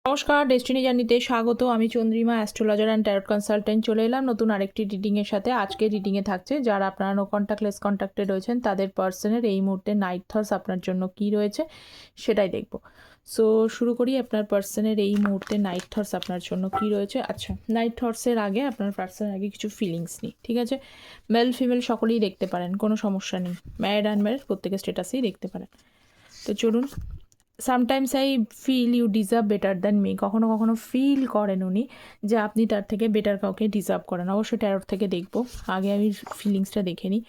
নমস্কার, ডেস্টিনি জার্নিতে স্বাগত। আমি Chandrima, astrologer and tarot consultant. চলে এলাম নতুন আরেকটি রিডিংয়ের সাথে। আজকে রিডিংয়ে থাকছে যারা আপনারা নো কন্ট্যাক্ট লেস কন্ট্যাক্টে রয়েছেন তাদের পার্সনের এই মুহূর্তে নাইট থটস আপনার জন্য কী রয়েছে সেটাই দেখব। সো শুরু করি। আপনার পার্সনের এই মুহূর্তে নাইট থটস আপনার জন্য কী রয়েছে। আচ্ছা, নাইট থটসের আগে আপনার পার্সনের আগে কিছু ফিলিংস নিই, ঠিক আছে? মেল ফিমেল সকলেই দেখতে পারেন, কোনো সমস্যা নেই। ম্যারিড আনম্যারিড প্রত্যেকের স্টেটাসেই দেখতে পারেন। তো চলুন। Sometimes I feel you deserve better than me. কখনো কখনো ফিল করেন উনি যে আপনি তার থেকে বেটার কাউকে ডিজার্ভ করেন। অবশ্যই ট্যারট থেকে দেখব, আগে আমি ফিলিংসটা দেখে নিই।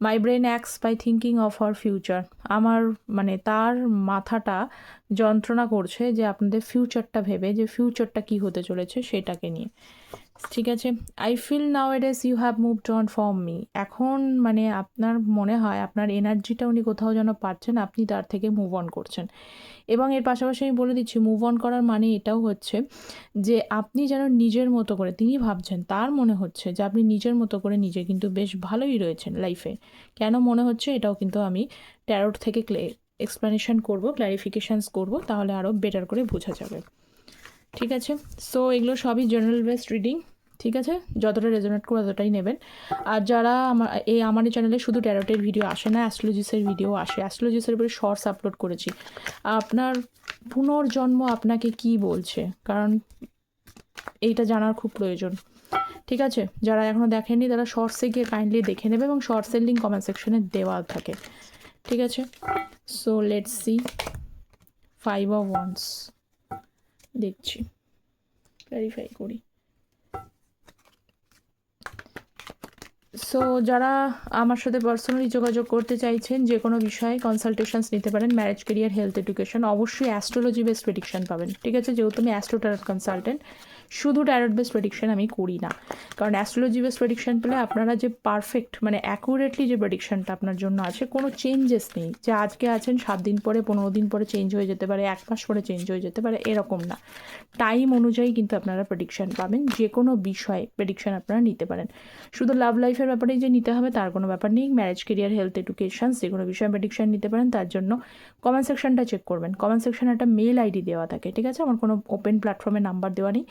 My brain acts by thinking of her future. আমার তার মাথাটা যন্ত্রণা করছে যে আপনাদের ফিউচারটা ভেবে, যে ফিউচারটা কী হতে চলেছে সেটাকে নিয়ে, ঠিক আছে? I feel now as you have moved on from me. এখন আপনার মনে হয় আপনার এনার্জিটা উনি কোথাও যেন পাচ্ছেন, আপনি তার থেকে মুভ অন করছেন। এবং এর পাশাপাশি আমি বলে দিচ্ছি, মুভ অন করার মানে এটাও হচ্ছে যে আপনি যেন নিজের মতো করে, তিনি ভাবছেন, তার মনে হচ্ছে যে আপনি নিজের মতো করে নিজে কিন্তু বেশ ভালোই রয়েছেন লাইফে। কেন মনে হচ্ছে এটাও কিন্তু আমি ট্যারট থেকে এক্সপ্লেনেশন করব, ক্ল্যারিফিকেশানস করব, তাহলে আরও বেটার করে বোঝা যাবে, ঠিক আছে? সো এগুলো সবই জেনারেল বেসড রিডিং, ঠিক আছে? যতটা রেজোনেট করে ততটাই নেবেন। আর যারা আমার এই চ্যানেলে শুধু ট্যারটের ভিডিও আসে না, অ্যাস্ট্রোলজিসের ভিডিও আসে। অ্যাস্ট্রোলজিসের উপরে শর্টস আপলোড করেছি। আপনার পুনর্জন্ম আপনাকে কি বলছে, কারণ এইটা জানার খুব প্রয়োজন, ঠিক আছে? যারা এখনও দেখেননি তারা শর্টসে গিয়ে কাইন্ডলি দেখে নেবে, এবং শর্টসের লিঙ্ক কমেন্ট সেকশনে দেওয়া থাকে, ঠিক আছে? So let's C. 5 of wands দেখছি, ক্ল্যারিফাই করি। সো যারা আমার সাথে পার্সোনালি যোগাযোগ করতে চাইছেন, যে কোনো বিষয়ে কনসালটেশনস নিতে পারেন, ম্যারেজ, কেরিয়ার, হেলথ, এডুকেশন। অবশ্যই অ্যাস্ট্রোলজি বেসড প্রেডিকশন পাবেন, ঠিক আছে? যেহেতু আমি অ্যাস্ট্রো ট্যারট কনসালটেন্ট, শুধু ট্যারট বেসড প্রেডিকশন আমি করি না। কারণ অ্যাস্ট্রোলজি বেসড প্রেডিকশন পেলে আপনারা যে পারফেক্ট অ্যাকুরেটলি যে প্রেডিকশনটা আপনার জন্য আছে, কোনো চেঞ্জেস নেই যে আজকে আছেন 7 দিন পরে, 15 দিন পরে চেঞ্জ হয়ে যেতে পারে, 1 মাস পরে চেঞ্জ হয়ে যেতে পারে, এরকম না। টাইম অনুযায়ী কিন্তু আপনারা প্রেডিকশন পাবেন, যে কোনো বিষয়ে প্রেডিকশন আপনারা নিতে পারেন। শুধু লাভ লাইফের ব্যাপারেই যে নিতে হবে তার কোনো ব্যাপার নেই। ম্যারেজ, কেরিয়ার, হেলথ, এডুকেশন, যে কোনো বিষয়ে প্রেডিকশন নিতে পারেন। তার জন্য কমেন্ট সেকশনটা চেক করবেন। কমেন্ট সেকশনে একটা মেল আইডি দেওয়া থাকে, ঠিক আছে? আমার কোনো ওপেন প্ল্যাটফর্মে নাম্বার দেওয়া নেই।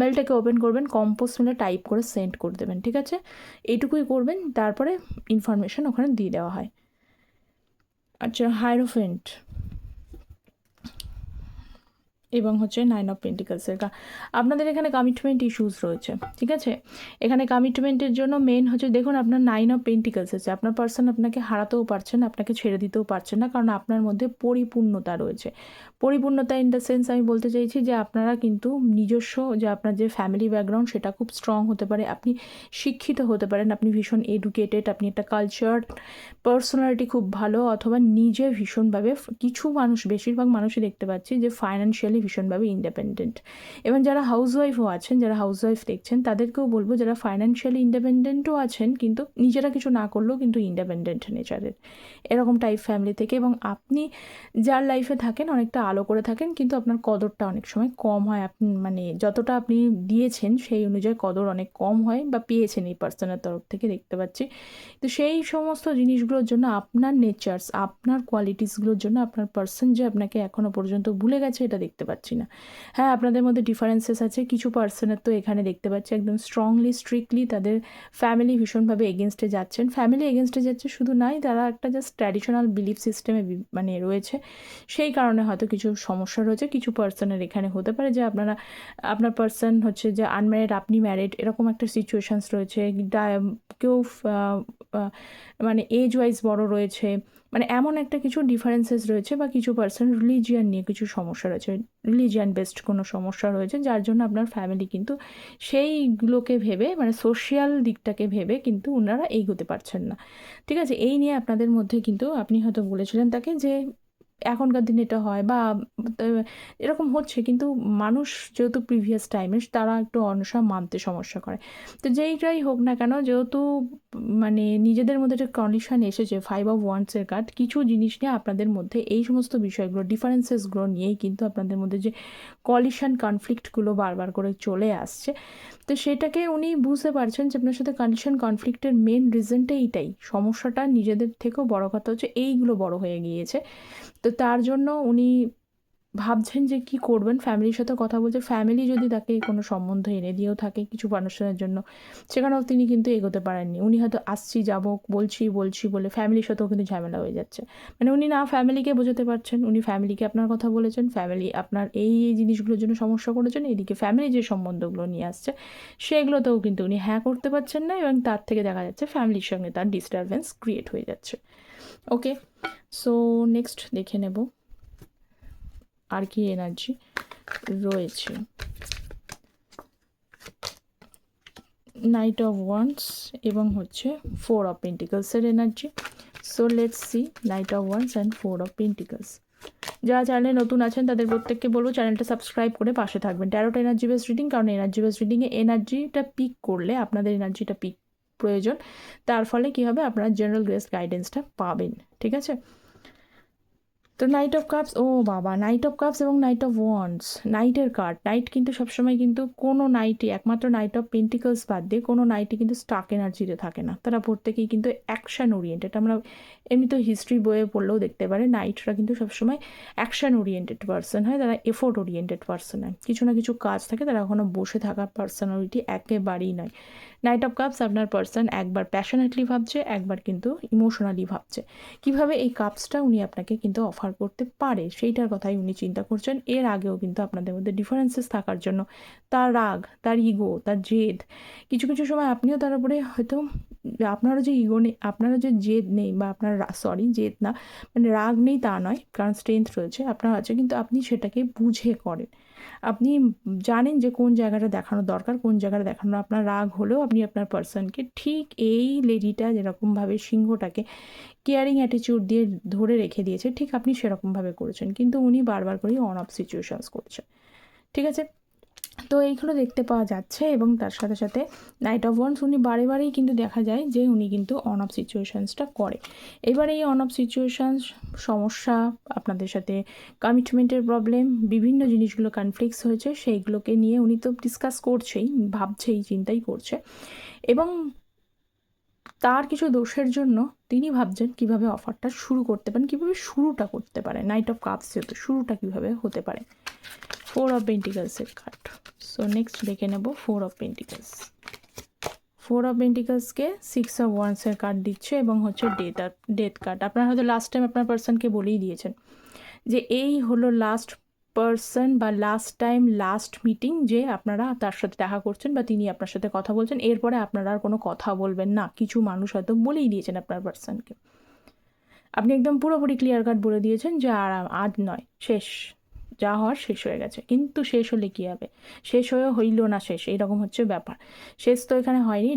মেলটাকে ওপেন করবেন, কম্পোজ মেলে টাইপ করে সেন্ড করে দেবেন, ঠিক আছে? এইটুকুই করবেন, তারপরে ইনফরমেশন ওখানে দিয়ে দেওয়া হয়। আচ্ছা, হাইরোফেন্ট এবং 9 অফ পেন্টিকলসের আপনাদের এখানে কমিটমেন্ট ইস্যুস রয়েছে, ঠিক আছে? এখানে কমিটমেন্টের জন্য মেন দেখুন, আপনার 9 অফ পেন্টিকলস আছে। আপনার পার্সন আপনাকে হারাতেও পারছেন, আপনাকে ছেড়ে দিতেও পারছেন না, কারণ আপনার মধ্যে পরিপূর্ণতা রয়েছে। পরিপূর্ণতা ইন দ্য সেন্স আমি বলতে চাইছি যে আপনারা কিন্তু নিজস্ব, যে আপনার যে ফ্যামিলি ব্যাকগ্রাউন্ড সেটা খুব স্ট্রং হতে পারে, আপনি শিক্ষিত হতে পারেন, আপনি ভীষণ এডুকেটেড, আপনি একটা কালচার পার্সোনালিটি খুব ভালো, অথবা নিজে ভীষণভাবে, কিছু মানুষ, বেশিরভাগ মানুষই দেখতে পাচ্ছি যে ফাইন্যান্সিয়ালি ভীষণভাবে ইন্ডিপেন্ডেন্ট। এবং যারা হাউসওয়াইফও আছেন, যারা হাউসওয়াইফ দেখছেন, তাদেরকেও বলবো যারা ফাইন্যান্সিয়ালি ইন্ডিপেন্ডেন্টও আছেন, কিন্তু নিজেরা কিছু না করলেও কিন্তু ইন্ডিপেন্ডেন্ট নেচারের, এরকম টাইপ ফ্যামিলি থেকে। এবং আপনি যার লাইফে থাকেন অনেকটা আলো করে থাকেন, কিন্তু আপনার কদরটা অনেক সময় কম হয়। আপনি যতটা আপনি দিয়েছেন সেই অনুযায়ী কদর অনেক কম হয়, বা পেয়েছেন এই পার্সনের তরফ থেকে, দেখতে পাচ্ছি। তো সেই সমস্ত জিনিসগুলোর জন্য, আপনার নেচার্স, আপনার কোয়ালিটিসগুলোর জন্য আপনার পার্সন যে আপনাকে এখনও পর্যন্ত ভুলে গেছে এটা দেখতে পাচ্ছি না। হ্যাঁ, আপনাদের মধ্যে ডিফারেন্সেস আছে। কিছু পার্সনের তো এখানে দেখতে পাচ্ছি একদম স্ট্রংলি, স্ট্রিক্টলি তাদের ফ্যামিলি ভীষণভাবে এগেনস্টে যাচ্ছেন। ফ্যামিলি এগেনস্টে যাচ্ছে শুধু নয়, তারা একটা জাস্ট ট্র্যাডিশনাল বিলিফ সিস্টেমে রয়েছে। সেই কারণে হয়তো কিছু সমস্যা রয়েছে। কিছু পার্সনের এখানে হতে পারে যে আপনার পার্সন যে আনম্যারিড, আপনি ম্যারিড, এরকম একটা সিচুয়েশানস রয়েছে। কেউ এজ ওয়াইজ বড় রয়েছে, এমন একটা কিছু ডিফারেন্সেস রয়েছে, বা কিছু পার্সন রিলিজিয়ান নিয়ে কিছু সমস্যা রয়েছে, রিলিজিয়ান বেসড কোনো সমস্যা রয়েছে, যার জন্য আপনার ফ্যামিলি কিন্তু সেইগুলোকে ভেবে, সোশিয়াল দিকটাকে ভেবে কিন্তু ওনারা এগোতে পারছেন না, ঠিক আছে? এই নিয়ে আপনাদের মধ্যে কিন্তু, আপনি হয়তো বলেছিলেন তাকে যে এখনকার দিনে এটা হয়, বা এরকম হচ্ছে, কিন্তু মানুষ যেহেতু প্রিভিয়াস টাইমে তারা একটু অনসা মানতে সমস্যা করে। তো যেইটাই হোক না কেন, যেহেতু নিজেদের মধ্যে একটা কন্ডিশন এসেছে, 5 অফ ওয়ান্ডসের কার্ড, কিছু জিনিস নিয়ে আপনাদের মধ্যে এই সমস্ত বিষয়গুলো, ডিফারেন্সেসগুলো নিয়েই কিন্তু আপনাদের মধ্যে যে কলিশন, কনফ্লিক্টগুলো বারবার করে চলে আসছে। তো সেটাকে উনি বুঝতে পারছেন যে আপনার সাথে কনফ্লিক্টের মেন রিজনটা এইটাই, সমস্যাটা নিজেদের থেকেও বড় কথা হচ্ছে এইগুলো বড় হয়ে গিয়েছে। তো তার জন্য উনি ভাবছেন যে কি করবেন, ফ্যামিলির সাথে কথা বলছে, ফ্যামিলি যদি তাকে কোনো সম্বন্ধ এনে দিয়েও থাকে কিছু মানুষের জন্য, সেখানেও তিনি কিন্তু এগোতে পারেননি। উনি হয়তো আসছি যাব বলছি বলছি বলে ফ্যামিলির সাথেও কিন্তু ঝামেলা হয়ে যাচ্ছে। মানে উনি না ফ্যামিলিকে বোঝাতে পারছেন, উনি ফ্যামিলিকে আপনার কথা বলেছেন, ফ্যামিলি আপনার এই এই জিনিসগুলোর জন্য সমস্যা করেছেন, এদিকে ফ্যামিলি যে সম্বন্ধগুলো নিয়ে আসছে সেগুলোতেও কিন্তু উনি হ্যাঁ করতে পারছেন না, এবং তার থেকে দেখা যাচ্ছে ফ্যামিলির সঙ্গে তার ডিস্টারবেন্স ক্রিয়েট হয়ে যাচ্ছে। ওকে, সো নেক্সট দেখে নেব আর কি এনার্জি রয়েছে। নাইট অফ ওয়ান্স এবং হচ্ছে 4 অফ পেন্টিকলসের energy. So let's see knight of wands and 4 of pentacles. যারা চ্যানেলে নতুন আছেন তাদের প্রত্যেককে বলবো চ্যানেলটা সাবস্ক্রাইব করে পাশে থাকবেন। ট্যারোট এনার্জি বেস রিডিং, কারণ এনার্জি বেস রিডিংয়ে এনার্জিটা পিক করলে আপনাদের এনার্জিটা পিক প্রয়োজন, তার ফলে কী হবে, আপনারা জেনারেল গ্রেস গাইডেন্সটা পাবেন। ঠিক আছে, তো নাইট অফ কাপস, ও বাবা, নাইট অফ কাপস এবং নাইট অফ ওয়ান্ডস, নাইটের কার্ড। নাইট কিন্তু সবসময় কিন্তু কোনো নাইটই, একমাত্র নাইট অফ পেন্টিকলস বাদ দিয়ে কোনো নাইটই কিন্তু স্টাক এনার্জিতে থাকে না। তারা প্রত্যেকেই কিন্তু অ্যাকশান ওরিয়েন্টেড। আমরা এমনি তো হিস্ট্রি বইয়ে পড়লেও দেখতে পারে নাইটরা কিন্তু সবসময় অ্যাকশান ওরিয়েন্টেড পার্সন হয়, তারা এফোর্ট ওরিয়েন্টেড পার্সন হয়, কিছু না কিছু কাজ থাকে, তারা কখনো বসে থাকার পার্সোনালিটি একেবারেই নয়। নাইট অফ কাপস আপনার পার্সন একবার প্যাশনেটলি ভাবছে, একবার কিন্তু ইমোশনালি ভাবছে। কিভাবে এই কাপসটা উনি আপনাকে কিন্তু অফার করতে পারে সেইটার কথাই উনি চিন্তা করছেন। এর আগেও কিন্তু আপনাদের মধ্যে ডিফারেন্সেস থাকার জন্য তার রাগ, তার ইগো, তার জেদ, কিছু কিছু সময় আপনিও তার উপরে হয়তো আপনারও যে ইগো নেই, আপনারও যে জেদ নেই, বা আপনার জেদ না, মানে রাগ নেই তা নয়, কারণ স্ট্রেংথ রয়েছে আপনার আছে, কিন্তু আপনি সেটাকে বুঝে করেন। আপনি জানেন যে কোন জায়গাটা দেখানো দরকার, কোন জায়গাটা দেখানো। আপনার রাগ হলেও আপনি আপনার পার্সনকে ঠিক এই লেডিটা যেরকমভাবে সিংহটাকে কেয়ারিং অ্যাটিটিউড দিয়ে ধরে রেখে দিয়েছে, ঠিক আপনি সেরকমভাবে করেছেন, কিন্তু উনি বারবার করেই অন অফ সিচুয়েশনস করছেন। ঠিক আছে, তো এইগুলো দেখতে পাওয়া যাচ্ছে, এবং তার সাথে সাথে নাইট অফ ওয়ান্স উনি বারে বারেই কিন্তু দেখা যায় যে উনি কিন্তু অন অফ সিচুয়েশানসটা করে। এবার এই অন অফ সিচুয়েশানস, সমস্যা, আপনাদের সাথে কমিটমেন্টের প্রবলেম, বিভিন্ন জিনিসগুলো কনফ্লিক্টস হয়েছে, সেইগুলোকে নিয়ে উনি তো ডিসকাস করছেই, ভাবছেই, চিন্তাই করছে, এবং তার কিছু দোষের জন্য তিনি ভাবছেন কিভাবে অফারটা শুরু করতে পারেন, কিভাবে শুরুটা করতে পারে। নাইট অফ কাপস যেহেতু, শুরুটা কিভাবে হতে পারে। 4 অফ পেন্টিকলসের কার্ড। সো নেক্সট দেখে নেব 4 অফ পেন্টিকলস। 4 অফ পেন্টিকলসকে 6 অফ ওয়ান্সের কার্ড দিচ্ছে, এবং হচ্ছে ডেথ কার্ড। আপনারা হয়তো লাস্ট টাইম আপনার পার্সনকে বলেই দিয়েছেন যে এই হলো লাস্ট পার্সন, বা লাস্ট টাইম, লাস্ট মিটিং, যে আপনারা তার সাথে দেখা করছেন বা তিনি আপনার সাথে কথা বলছেন, এরপরে আপনারা আর কোনো কথা বলবেন না। কিছু মানুষ হয়তো বলেই দিয়েছেন আপনার পার্সনকে, আপনি একদম পুরোপুরি ক্লিয়ার কাট বলে দিয়েছেন যে আর আজ নয়, শেষ, যা হওয়ার শেষ হয়ে গেছে। কিন্তু শেষ হলে কী হবে, শেষ হয়েও হইল না শেষ, এইরকম হচ্ছে ব্যাপার। শেষ তো এখানে হয়নি,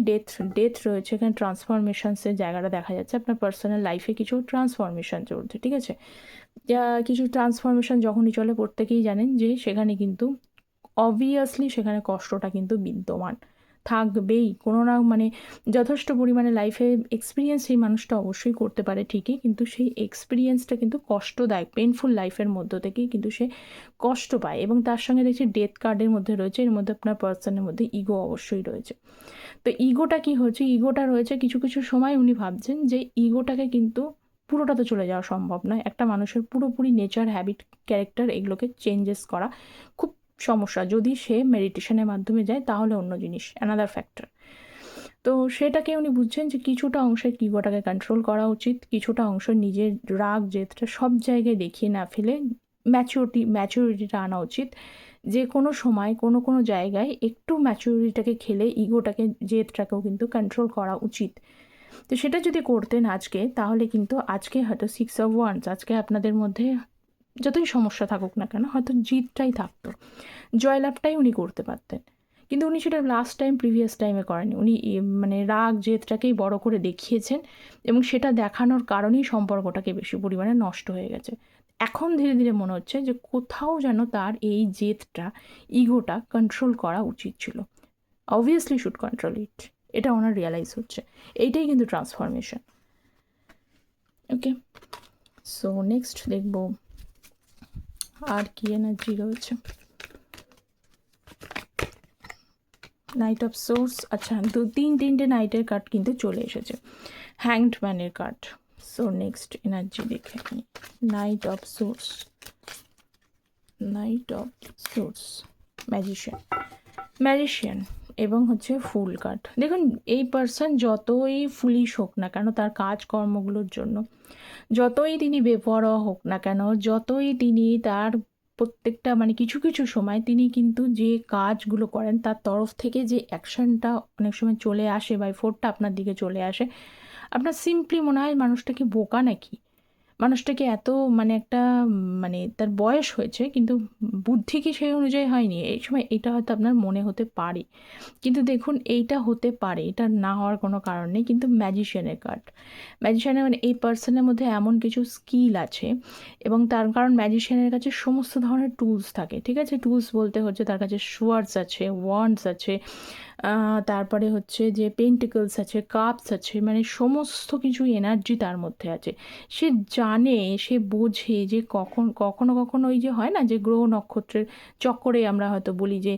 ডেথ রয়েছে এখানে, ট্রান্সফরমেশনসের জায়গাটা দেখা যাচ্ছে। আপনার পার্সোনাল লাইফে কিছু ট্রান্সফরমেশন চলছে, ঠিক আছে, কিছু ট্রান্সফরমেশন যখনই চলে প্রত্যেকেই জানেন যে সেখানে কিন্তু অবভিয়াসলি সেখানে কষ্টটা কিন্তু বিদ্যমান থাকবেই, কোনো না, মানে যথেষ্ট পরিমাণে লাইফে এক্সপিরিয়েন্স সেই মানুষটা অবশ্যই করতে পারে ঠিকই, কিন্তু সেই এক্সপিরিয়েন্সটা কিন্তু কষ্টদায়ক, পেনফুল লাইফের মধ্য থেকেই কিন্তু সে কষ্ট পায়। এবং তার সঙ্গে দেখছি ডেথ কার্ডের মধ্যে রয়েছে, এর মধ্যে আপনার পার্সনের মধ্যে ইগো অবশ্যই রয়েছে। তো ইগোটা কি হচ্ছে, ইগোটা রয়েছে কিছু কিছু সময় উনি ভাবছেন যে ইগোটাকে কিন্তু পুরোটা তো চলে যাওয়া সম্ভব নয়, একটা মানুষের পুরোপুরি নেচার, হ্যাবিট, ক্যারেক্টার, এগুলোকে চেঞ্জেস করা খুব সমস্যা। যদি সে মেডিটেশনের মাধ্যমে যায় তাহলে অন্য জিনিস, অ্যানাদার ফ্যাক্টর। তো সেটাকে উনি বুঝছেন যে কিছুটা অংশের ইগোটাকে কন্ট্রোল করা উচিত, কিছুটা অংশ নিজের রাগ জেদটা সব জায়গায় দেখিয়ে না ফেলে ম্যাচুরিটিটা আনা উচিত। যে কোনো সময় কোনো কোনো জায়গায় একটু ম্যাচুরিটিটাকে খেলে ইগোটাকে, জেদটাকেও কিন্তু কন্ট্রোল করা উচিত। তো সেটা যদি করতেন আজকে, তাহলে কিন্তু আজকে হয়তো 6 অফ ওয়ান্স, আজকে আপনাদের মধ্যে যতই সমস্যা থাকুক না কেন হয়তো জিতটাই থাকতো, জয়লাভটাই উনি করতে পারতেন। কিন্তু উনি সেটা লাস্ট টাইম, প্রিভিয়াস টাইমে করেনি। উনি মানে রাগ জেদটাকেই বড় করে দেখিয়েছেন, এবং সেটা দেখানোর কারণেই সম্পর্কটাকে বেশি পরিমাণে নষ্ট হয়ে গেছে। এখন ধীরে ধীরে মনে হচ্ছে যে কোথাও যেন তার এই জেদটা, ইগোটা কন্ট্রোল করা উচিত ছিল। অবভিয়াসলি শুড কন্ট্রোল ইট, এটা ওনার রিয়ালাইজ হচ্ছে। এইটাই কিন্তু ট্রান্সফরমেশন। ওকে, সো নেক্সট দেখব আর কি এনার্জি রয়েছে। নাইট অফ সোর্স, আচ্ছা তিনটে নাইটের কার্ড কিন্তু চলে এসেছে, হ্যাংড ম্যানের কার্ড। সো নেক্সট এনার্জি দেখে নিই। Night of swords, night of swords, magician এবং হচ্ছে ফুল কার্ড। দেখুন, এই পার্সন যতই ফুলিশ হোক না কেন তার কাজকর্মগুলোর জন্য, যতই তিনি বেপরোয়া হোক না কেন, যতই তিনি তার প্রত্যেকটা মানে কিছু কিছু সময় তিনি কিন্তু যে কাজগুলো করেন তার তরফ থেকে যে অ্যাকশনটা অনেক সময় চলে আসে বা এফোর্টটা আপনার দিকে চলে আসে, আপনার সিম্পলি মনে হয় মানুষটা কি বোকা নাকি, মানুষটাকে এত মানে একটা মানে তার বয়স হয়েছে কিন্তু বুদ্ধি কি সেই অনুযায়ী হয়নি, এই সময় এটা হয়তো আপনার মনে হতে পারে। কিন্তু দেখুন, এইটা হতে পারে, এটা না হওয়ার কোনো কারণ নেই। কিন্তু ম্যাজিশিয়ানের কার্ড, ম্যাজিশিয়ানের মানে এই পার্সনের মধ্যে এমন কিছু স্কিল আছে এবং তার কারণ ম্যাজিশিয়ানের কাছে সমস্ত ধরনের টুলস থাকে, ঠিক আছে? টুলস বলতে হচ্ছে তার কাছে সোয়ার্ডস আছে, ওয়ান্ডস আছে, তারপরে হচ্ছে যে পেন্টিকলস আছে, কাপস আছে, মানে সমস্ত কিছু এনার্জি তার মধ্যে আছে। সে জানে, সে বোঝে যে কখনো কখনো ওই যে হয় না যে গ্রহ নক্ষত্রের চক্করে আমরা হয়তো বলি যে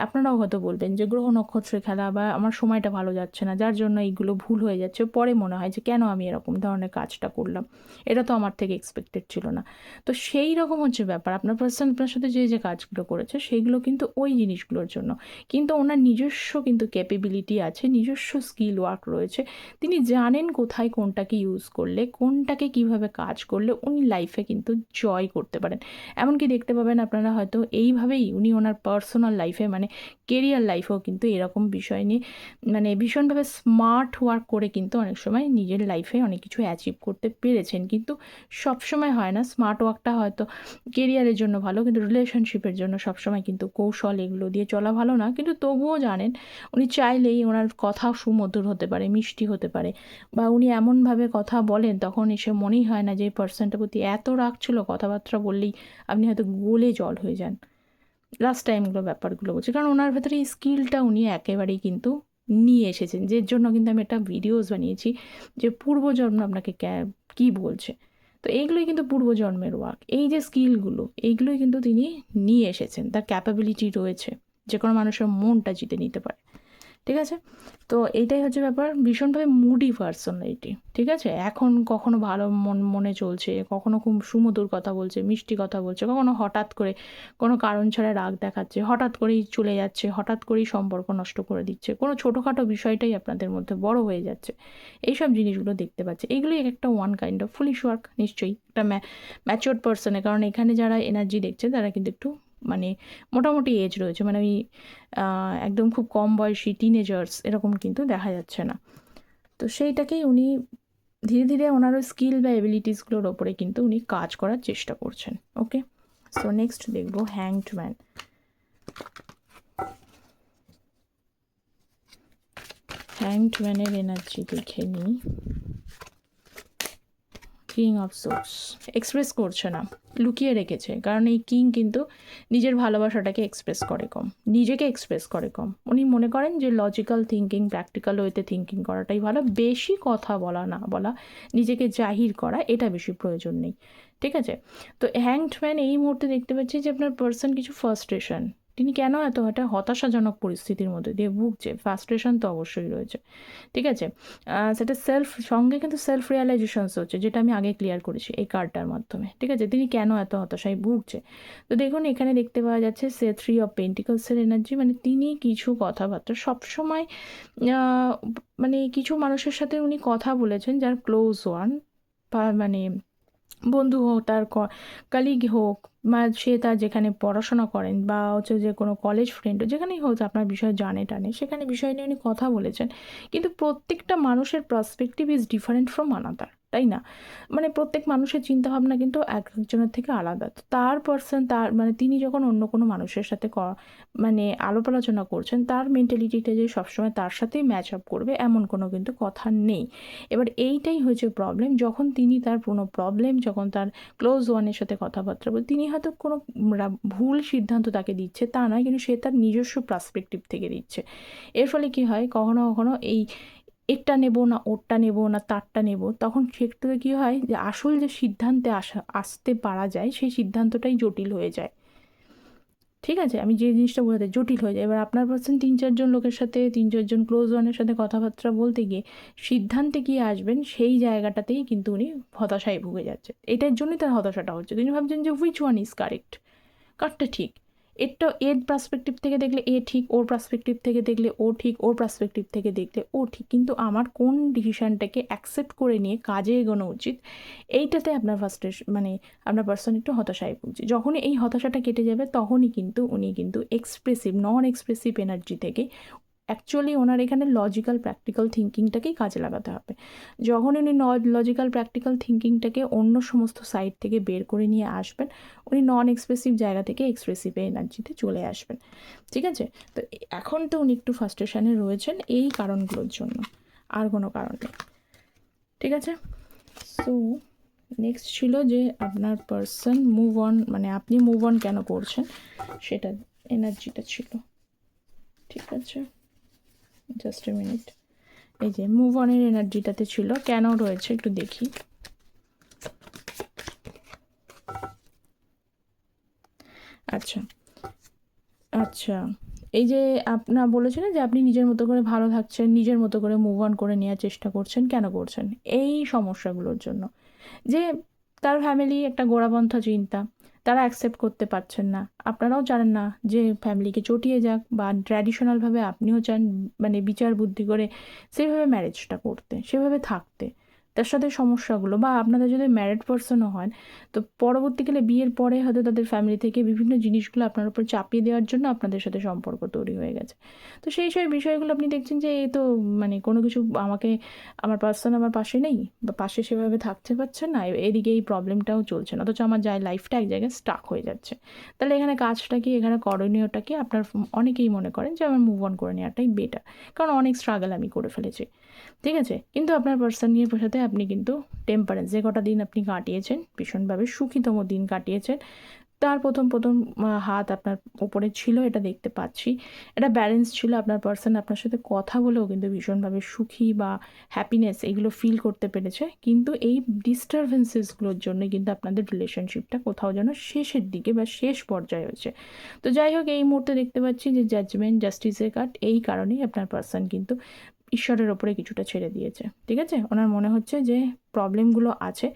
আপনারাও হয়তো বলবেন যে গ্রহ নক্ষত্রের খেলা বা আমার সময়টা ভালো যাচ্ছে না যার জন্য এইগুলো ভুল হয়ে যাচ্ছে, পরে মনে হয় যে কেন আমি এরকম ধরনের কাজটা করলাম, এটা তো আমার থেকে এক্সপেক্টেড ছিল না। তো সেই রকম হচ্ছে ব্যাপার, আপনার পার্সন আপনার সাথে যে যে কাজগুলো করেছে সেইগুলো কিন্তু ওই জিনিসগুলোর জন্য, কিন্তু ওনার নিজস্ব কিন্তু ক্যাপেবিলিটি আছে, নিজস্ব স্কিল ওয়ার্ক রয়েছে। তিনি জানেন কোথায় কোনটাকে ইউজ করলে, কোনটাকে কিভাবে কাজ করলে উনি লাইফে কিন্তু জয় করতে পারেন। এমনকি দেখতে পাবেন আপনারা হয়তো এইভাবেই উনি ওনার পার্সোনাল লাইফে মানে কেরিয়ার লাইফেও কিন্তু এরকম বিষয় নিয়ে মানে ভীষণভাবে স্মার্ট ওয়ার্ক করে কিন্তু অনেক সময় নিজের লাইফে অনেক কিছু অ্যাচিভ করতে পেরেছেন। কিন্তু সবসময় হয় না, স্মার্ট ওয়ার্কটা হয়তো কেরিয়ারের জন্য ভালো, কিন্তু রিলেশনশিপের জন্য সবসময় কিন্তু কৌশল এগুলো দিয়ে চলা ভালো না। কিন্তু তবুও জানেন, উনি চাইলেই ওনার কথা সুমধুর হতে পারে, মিষ্টি হতে পারে, বা উনি এমনভাবে কথা বলেন তখন এসে মনেই হয় না যে এই পার্সনটার প্রতি এত রাগ ছিল, কথাবার্তা বললেই আপনি হয়তো গলে জল হয়ে যান। লাস্ট টাইমগুলো ব্যাপারগুলো বলছি, কারণ ওনার ভেতরে এই স্কিলটা উনি একেবারেই কিন্তু নিয়ে এসেছেন, যে জন্য কিন্তু আমি একটা ভিডিওস বানিয়েছি যে পূর্বজন্ম আপনাকে কী বলছে। তো এইগুলোই কিন্তু পূর্বজন্মের ওয়ার্ক, এই যে স্কিলগুলো এইগুলোই কিন্তু তিনি নিয়ে এসেছেন, তার ক্যাপাবিলিটি রয়েছে যে কোনো মানুষের মনটা জিতে নিতে পারে, ঠিক আছে? তো এইটাই হচ্ছে ব্যাপার, ভীষণভাবে মুডি পার্সোনালিটি, ঠিক আছে? এখন কখনো ভালো মনে চলছে, কখনো খুব সুমধুর কথা বলছে, মিষ্টি কথা বলছে, কখনো হঠাৎ করে কোনো কারণ ছাড়া রাগ দেখাচ্ছে, হঠাৎ করেই চলে যাচ্ছে, হঠাৎ করেই সম্পর্ক নষ্ট করে দিচ্ছে, কোনো ছোটোখাটো বিষয়টাই আপনাদের মধ্যে বড় হয়ে যাচ্ছে, এইসব জিনিসগুলো দেখতে পাচ্ছে। এইগুলোই একটা one kind of foolish work, নিশ্চয়ই একটা ম্যাচিওর পার্সনের, কারণ এখানে যারা এনার্জি দেখছে তারা কিন্তু একটু মানে মোটামুটি এজ রয়েছে, মানে ওই একদম খুব কম বয়সী টিনেজার্স এরকম কিন্তু দেখা যাচ্ছে না। তো সেইটাকেই উনি ধীরে ধীরে ওনার স্কিল বা এবিলিটিসগুলোর ওপরে কিন্তু উনি কাজ করার চেষ্টা করছেন। ওকে, সো নেক্সট দেখবো হ্যাংড ম্যান। হ্যাংড ম্যানের এনার্জি দেখে নিই। কিং অফ সোর্স, এক্সপ্রেস করছে না, লুকিয়ে রেখেছে, কারণ এই কিং কিন্তু নিজের ভালোবাসাটাকে এক্সপ্রেস করে কম, নিজেকে এক্সপ্রেস করে কম। উনি মনে করেন যে লজিক্যাল থিঙ্কিং, প্র্যাকটিক্যাল ওয়েতে থিঙ্কিং করাটাই ভালো, বেশি কথা বলা না বলা, নিজেকে জাহির করা এটা বেশি প্রয়োজন নেই, ঠিক আছে? তো হ্যাংড ম্যান এই মুহূর্তে দেখতে পাচ্ছি যে আপনার পার্সন কিছু ফার্স্ট্রেশন, তিনি কেন এত একটা হতাশাজনক পরিস্থিতির মধ্যে দিয়ে ভুগছে, ফ্রাস্ট্রেশন তো অবশ্যই রয়েছে, ঠিক আছে? সেটা সঙ্গে কিন্তু সেলফ রিয়ালাইজেশনস হচ্ছে, যেটা আমি আগে ক্লিয়ার করেছি এই কার্ডটার মাধ্যমে, ঠিক আছে? তিনি কেন এত হতাশায় ভুগছে, তো দেখুন এখানে দেখতে পাওয়া যাচ্ছে সে 3 অফ পেন্টিকলসের এনার্জি, মানে তিনি কিছু কথাবার্তা সবসময় মানে কিছু মানুষের সাথে উনি কথা বলেছেন যার ক্লোজ ওয়ান, বা মানে বন্ধু হোক, তার কালিগ হোক, বা সে তার যেখানে পড়াশোনা করেন, বা হচ্ছে যে কোনো কলেজ ফ্রেন্ড যেখানেই হোক আপনার বিষয়ে জানে টানে, সেখানে বিষয় নিয়ে উনি কথা বলেছেন। কিন্তু প্রত্যেকটা মানুষের perspective is different from another, তাই না? মানে প্রত্যেক মানুষের চিন্তাভাবনা কিন্তু এক একজনের থেকে আলাদা। তো তার পার্সন, তার মানে তিনি যখন অন্য কোনো মানুষের সাথে মানে আলাপ আলোচনা করছেন, তার মেন্টালিটিটা যে সবসময় তার সাথেই ম্যাচ আপ করবে এমন কোনো কিন্তু কথা নেই। এবার এইটাই হয়েছে প্রবলেম, যখন তিনি তার কোনো প্রবলেম, যখন তার ক্লোজ ওয়ানের সাথে কথাবার্তা বলে, তিনি হয়তো কোনো ভুল সিদ্ধান্ত তাকে দিচ্ছে তা নয়, কিন্তু সে তার নিজস্ব পার্সপেক্টিভ থেকে দিচ্ছে। এর ফলে কি হয়, কখনো কখনো এই এরটা নেব না ওরটা নেব না তারটা নেব, তখন সেক্ষেত্রে কী হয় যে আসল যে সিদ্ধান্তে আসতে পারা যায় সেই সিদ্ধান্তটাই জটিল হয়ে যায়, ঠিক আছে? আমি যে জিনিসটা বোঝাতে জটিল হয়ে যায়। এবার আপনার পার্সন 3-4 লোকের সাথে, 3-4 ক্লোজ ওয়ানের সাথে কথাবার্তা বলতে গিয়ে সিদ্ধান্তে গিয়ে আসবেন, সেই জায়গাটাতেই কিন্তু উনি হতাশায় ভুগে যাচ্ছে। এটার জন্যই তার হতাশাটা হচ্ছে, তিনি ভাবছেন যে হুইচ ওয়ান ইজ কারেক্ট, কারটা ঠিক, এর পার্সপেক্টিভ থেকে দেখলে এ ঠিক, ওর পার্সপেক্টিভ থেকে দেখলে ও ঠিক, ওর পার্সপেক্টিভ থেকে দেখলে ও ঠিক, কিন্তু আমার কোন ডিসিশানটাকে অ্যাকসেপ্ট করে নিয়ে কাজে এগোনো উচিত, এইটাতে আপনার মানে আপনার পার্সন একটু হতাশায় ভুগছে। যখনই এই হতাশাটা কেটে যাবে তখনই কিন্তু উনি কিন্তু নন এক্সপ্রেসিভ এনার্জি থেকে অ্যাকচুয়ালি ওনার এখানে লজিক্যাল প্র্যাকটিক্যাল থিঙ্কিংটাকেই কাজে লাগাতে হবে। যখন উনি লজিক্যাল প্র্যাকটিক্যাল থিঙ্কিংটাকে অন্য সমস্ত সাইড থেকে বের করে নিয়ে আসবেন, উনি নন এক্সপ্রেসিভ জায়গা থেকে এক্সপ্রেসিভ এনার্জিতে চলে আসবেন। ঠিক আছে? তো এখন তো উনি একটু ফ্রাস্ট্রেশনে রয়েছেন এই কারণগুলোর জন্য, আর কোনো কারণ নেই। ঠিক আছে? সো নেক্সট ছিল যে আপনার পার্সন মুভ অন, মানে আপনি মুভ অন কেন করছেন সেটা এনার্জিটা ছিল। ঠিক আছে, জাস্ট এ মিনিট। এই যে মুভ অনের এনার্জিটাতে ছিল, কেন রয়েছে একটু দেখি। আচ্ছা আচ্ছা, এই যে আপনার বলেছিলেন যে আপনি নিজের মতো করে ভালো থাকছেন, নিজের মতো করে মুভ অন করে নেওয়ার চেষ্টা করছেন, কেন করছেন? এই সমস্যাগুলোর জন্য, যে তার ফ্যামিলি একটা গোড়াপন্থা চিন্তা, তারা অ্যাকসেপ্ট করতে পারছেন না। আপনারাও জানেন না যে ফ্যামিলিকে চটিয়ে যাক, বা ট্র্যাডিশনালভাবে আপনিও চান মানে বিচার বুদ্ধি করে সেভাবে ম্যারেজটা করতে, সেভাবে থাকতে। তার সাথে সমস্যাগুলো, বা আপনাদের যদি ম্যারিড পার্সনও হয়, তো পরবর্তীকালে বিয়ের পরে হয়তো তাদের ফ্যামিলি থেকে বিভিন্ন জিনিসগুলো আপনার উপর চাপিয়ে দেওয়ার জন্য আপনাদের সাথে সম্পর্ক তৈরি হয়ে গেছে। তো সেই বিষয়গুলো আপনি দেখছেন যে এই তো মানে কোনো কিছু আমার পার্সন আমার পাশে নেই, বা পাশে সেভাবে থাকতে পারছে না, এদিকে এই প্রবলেমটাও চলছে না, অথচ আমার লাইফটা এক জায়গায় স্টাক হয়ে যাচ্ছে। তাহলে এখানে কাজটা কি, এখানে করণীয়টা কি? আপনার অনেকেই মনে করেন যে আমার মুভ অন করে নেওয়াটাই বেটার, কারণ অনেক স্ট্রাগল আমি করে ফেলেছি। ঠিক আছে? কিন্তু আপনার পার্সন নিয়ে সাথে আপনি কিন্তু টেম্পারেন্স, যে কটা দিন আপনি কাটিয়েছেন ভীষণভাবে সুখীতম দিন কাটিয়েছেন, তার প্রথম হাত আপনার উপরে ছিল, এটা দেখতে পাচ্ছি। এটা ব্যালেন্স ছিল। আপনার পার্সন আপনার সাথে কথা বলেও কিন্তু ভীষণভাবে সুখী বা হ্যাপিনেস এগুলো ফিল করতে পেরেছে, কিন্তু এই ডিস্টারবেন্সেসগুলোর জন্য কিন্তু আপনাদের রিলেশনশিপটা কোথাও যেন শেষের দিকে বা শেষ পর্যায়ে হচ্ছে। তো যাই হোক, এই মুহূর্তে দেখতে পাচ্ছি যে জাজমেন্ট, জাস্টিসের কার্ড, এই কারণেই আপনার পার্সন কিন্তু ঈশ্বরের ওপরে কিছুটা ছেড়ে দিয়েছে। ঠিক আছে? ওনার মনে হচ্ছে যে প্রবলেমগুলো আছে,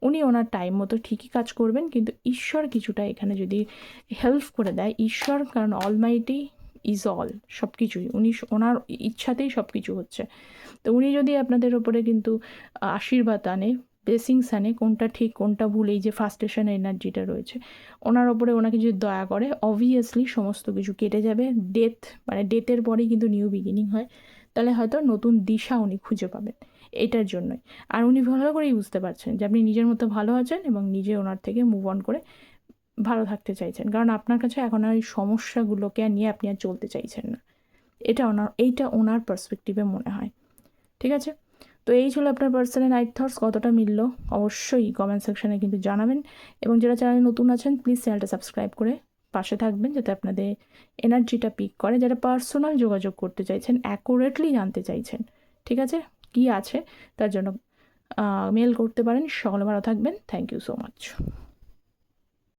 উনি ওনার টাইম মতো ঠিকই কাজ করবেন, কিন্তু ঈশ্বর কিছুটা এখানে যদি হেল্প করে দেয়, ঈশ্বর, কারণ অলমাইটি ইজ অল, সব কিছুই ওনার ইচ্ছাতেই সব কিছু হচ্ছে। তো উনি যদি আপনাদের ওপরে কিন্তু আশীর্বাদ আনে, ব্লেসিংস আনে, কোনটা ঠিক কোনটা ভুল, এই যে ফার্স্টেশন এনার্জিটা রয়েছে ওনার ওপরে, ওনাকে যদি দয়া করে, অবভিয়াসলি সমস্ত কিছু কেটে যাবে। ডেথের পরেই কিন্তু নিউ বিগিনিং হয়। তাহলে হয়তো নতুন দিশা উনি খুঁজে পাবেন এটার জন্যই। আর উনি ভালো করেই বুঝতে পারছেন যে আপনি নিজের মতো ভালো আছেন এবং নিজে ওনার থেকে মুভ অন করে ভালো থাকতে চাইছেন, কারণ আপনার কাছে এখন আর এই সমস্যাগুলোকে নিয়ে আপনি আর চলতে চাইছেন না। এইটা ওনার পার্সপেক্টিভে মনে হয়। ঠিক আছে? তো এই ছিল আপনার পার্সনের নাইট থটস। কতটা মিলল অবশ্যই কমেন্ট সেকশনে কিন্তু জানাবেন, এবং যারা চ্যানেলে নতুন আছেন প্লিজ চ্যানেলটা সাবস্ক্রাইব করে পাশে থাকবেন, যাতে আপনাদের এনার্জিটা পিক করে, যারা পার্সোনাল যোগাযোগ করতে চাইছেন, অ্যাকুরেটলি জানতে চাইছেন, ঠিক আছে, কি আছে, তার জন্য মেল করতে পারেন। সকলে ভালো থাকবেন। Thank you so much.